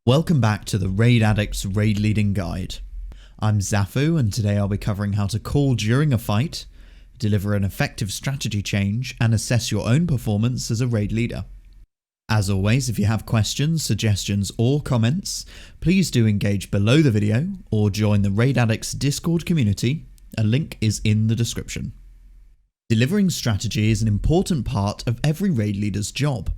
Welcome back to the Raid Addict's Raid Leading Guide. I'm Zafu, and today I'll be covering how to call during a fight, deliver an effective strategy change, and assess your own performance as a raid leader. As always, if you have questions, suggestions, or comments, please do engage below the video or join the Raid Addict's Discord community. A link is in the description. Delivering strategy is an important part of every raid leader's job.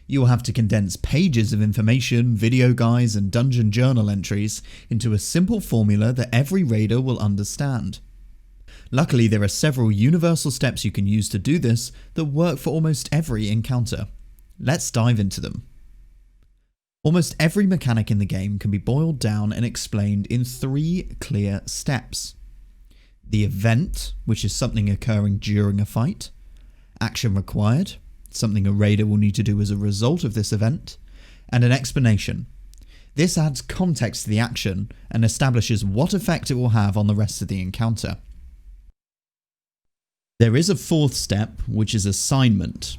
You will have to condense pages of information, video guides, and dungeon journal entries into a simple formula that every raider will understand. Luckily, there are several universal steps you can use to do this that work for almost every encounter. Let's dive into them. Almost every mechanic in the game can be boiled down and explained in 3 clear steps. The event, which is something occurring during a fight. Action required, something a raider will need to do as a result of this event, and an explanation. This adds context to the action and establishes what effect it will have on the rest of the encounter. There is a 4th step, which is assignment.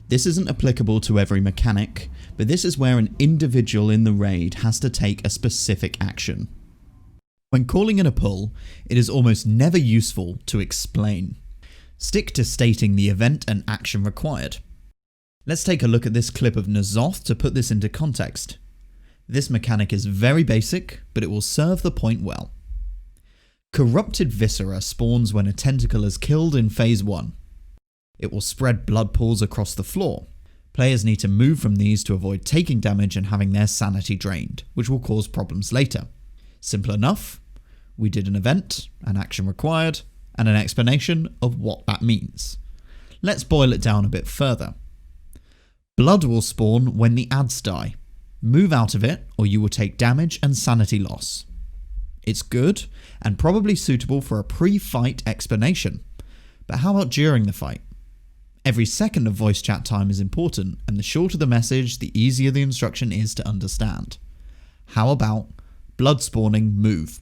This isn't applicable to every mechanic, but this is where an individual in the raid has to take a specific action. When calling in a pull, it is almost never useful to explain. Stick to stating the event and action required. Let's take a look at this clip of N'Zoth to put this into context. This mechanic is very basic, but it will serve the point well. Corrupted Viscera spawns when a tentacle is killed in Phase 1. It will spread blood pools across the floor. Players need to move from these to avoid taking damage and having their sanity drained, which will cause problems later. Simple enough. We did an event, an action required, and an explanation of what that means. Let's boil it down a bit further. Blood will spawn when the adds die. Move out of it or you will take damage and sanity loss. It's good and probably suitable for a pre-fight explanation. But how about during the fight? Every second of voice chat time is important, and the shorter the message, the easier the instruction is to understand. How about blood spawning move?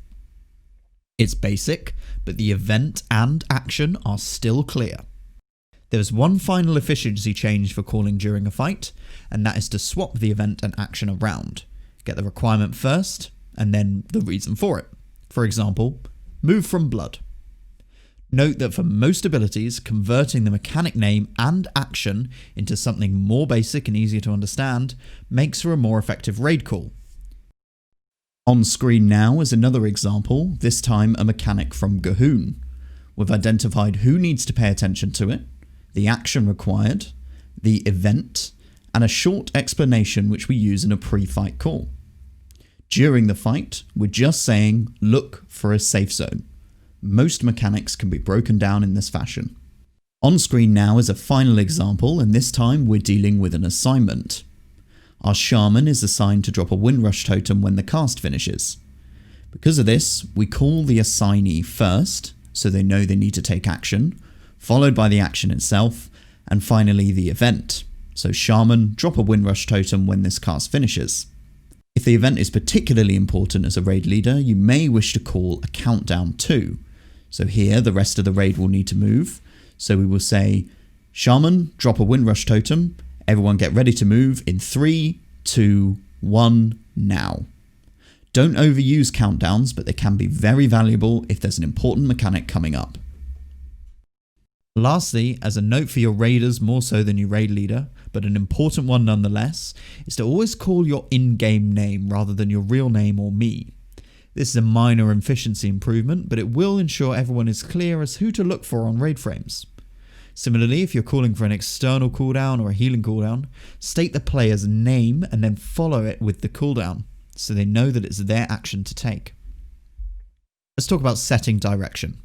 It's basic, but the event and action are still clear. There's one final efficiency change for calling during a fight, and that is to swap the event and action around. Get the requirement first, and then the reason for it. For example, move from blood. Note that for most abilities, converting the mechanic name and action into something more basic and easier to understand makes for a more effective raid call. On screen now is another example, this time a mechanic from Gahoon. We've identified who needs to pay attention to it, the action required, the event, and a short explanation which we use in a pre-fight call. During the fight, we're just saying, look for a safe zone. Most mechanics can be broken down in this fashion. On screen now is a final example, and this time we're dealing with an assignment. Our shaman is assigned to drop a Windrush totem when the cast finishes. Because of this, we call the assignee first, so they know they need to take action, followed by the action itself, and finally the event. So shaman, drop a Windrush totem when this cast finishes. If the event is particularly important as a raid leader, you may wish to call a countdown too. So here the rest of the raid will need to move. So we will say, shaman, drop a Windrush totem, everyone get ready to move in 3, 2, 1, now. Don't overuse countdowns, but they can be very valuable if there's an important mechanic coming up. Lastly, as a note for your raiders more so than your raid leader, but an important one nonetheless, is to always call your in-game name rather than your real name or me. This is a minor efficiency improvement, but it will ensure everyone is clear as who to look for on raid frames. Similarly, if you're calling for an external cooldown or a healing cooldown, state the player's name and then follow it with the cooldown, so they know that it's their action to take. Let's talk about setting direction.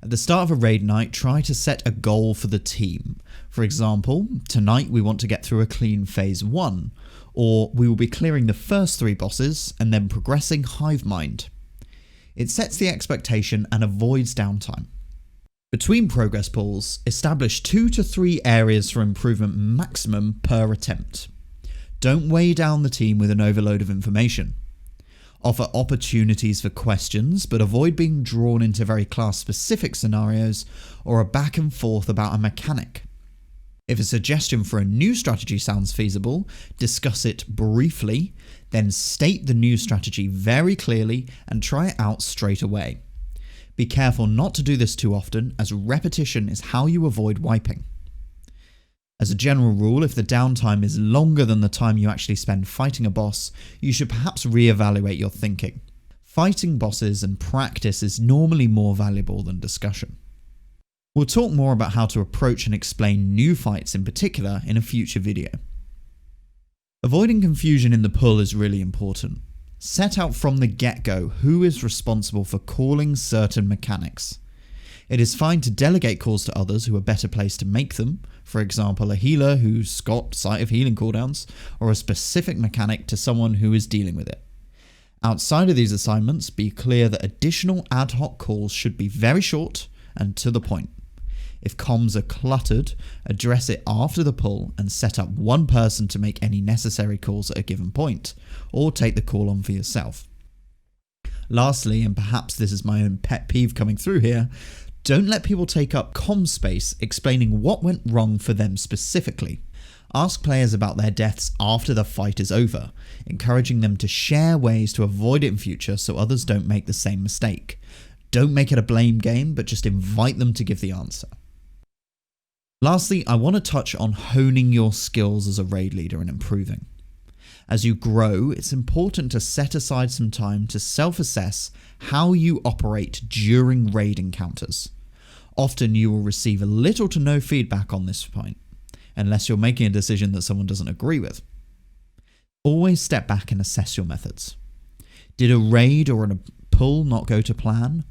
At the start of a raid night, try to set a goal for the team. For example, tonight we want to get through a clean Phase 1, or we will be clearing the first 3 bosses and then progressing Hive Mind. It sets the expectation and avoids downtime. Between progress pulls, establish 2 to 3 areas for improvement maximum per attempt. Don't weigh down the team with an overload of information. Offer opportunities for questions, but avoid being drawn into very class-specific scenarios or a back and forth about a mechanic. If a suggestion for a new strategy sounds feasible, discuss it briefly, Then state the new strategy very clearly and try it out straight away. Be careful not to do this too often, as repetition is how you avoid wiping. As a general rule, if the downtime is longer than the time you actually spend fighting a boss, you should perhaps reevaluate your thinking. Fighting bosses and practice is normally more valuable than discussion. We'll talk more about how to approach and explain new fights in particular in a future video. Avoiding confusion in the pull is really important. Set out from the get-go who is responsible for calling certain mechanics. It is fine to delegate calls to others who are better placed to make them, for example a healer who's got sight of healing cooldowns, or a specific mechanic to someone who is dealing with it. Outside of these assignments, be clear that additional ad hoc calls should be very short and to the point. If comms are cluttered, address it after the pull and set up one person to make any necessary calls at a given point, or take the call on for yourself. Lastly, and perhaps this is my own pet peeve coming through here, don't let people take up comm space explaining what went wrong for them specifically. Ask players about their deaths after the fight is over, encouraging them to share ways to avoid it in future so others don't make the same mistake. Don't make it a blame game, but just invite them to give the answer. Lastly, I want to touch on honing your skills as a raid leader and improving. As you grow, it's important to set aside some time to self-assess how you operate during raid encounters. Often you will receive little to no feedback on this point, unless you're making a decision that someone doesn't agree with. Always step back and assess your methods. Did a raid or a pull not go to plan?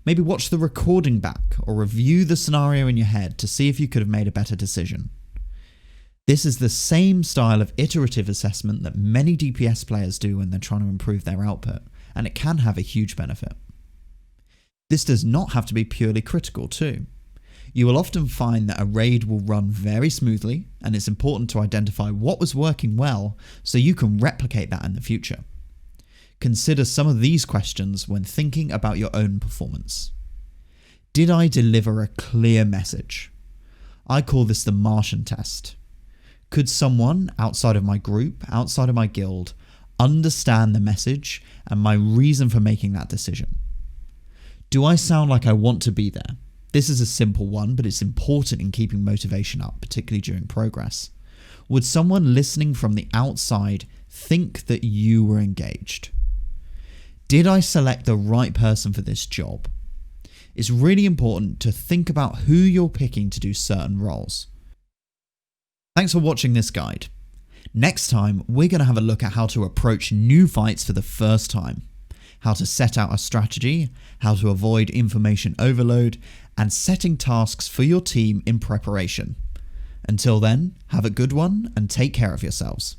Maybe watch the recording back or review the scenario in your head to see if you could have made a better decision. This is the same style of iterative assessment that many DPS players do when they're trying to improve their output, and it can have a huge benefit. This does not have to be purely critical too. You will often find that a raid will run very smoothly, and it's important to identify what was working well so you can replicate that in the future. Consider some of these questions when thinking about your own performance. Did I deliver a clear message? I call this the Martian test. Could someone outside of my group, outside of my guild, understand the message and my reason for making that decision? Do I sound like I want to be there? This is a simple one, but it's important in keeping motivation up, particularly during progress. Would someone listening from the outside think that you were engaged? Did I select the right person for this job? It's really important to think about who you're picking to do certain roles. Thanks for watching this guide. Next time, we're going to have a look at how to approach new fights for the first time, how to set out a strategy, how to avoid information overload, and setting tasks for your team in preparation. Until then, have a good one and take care of yourselves.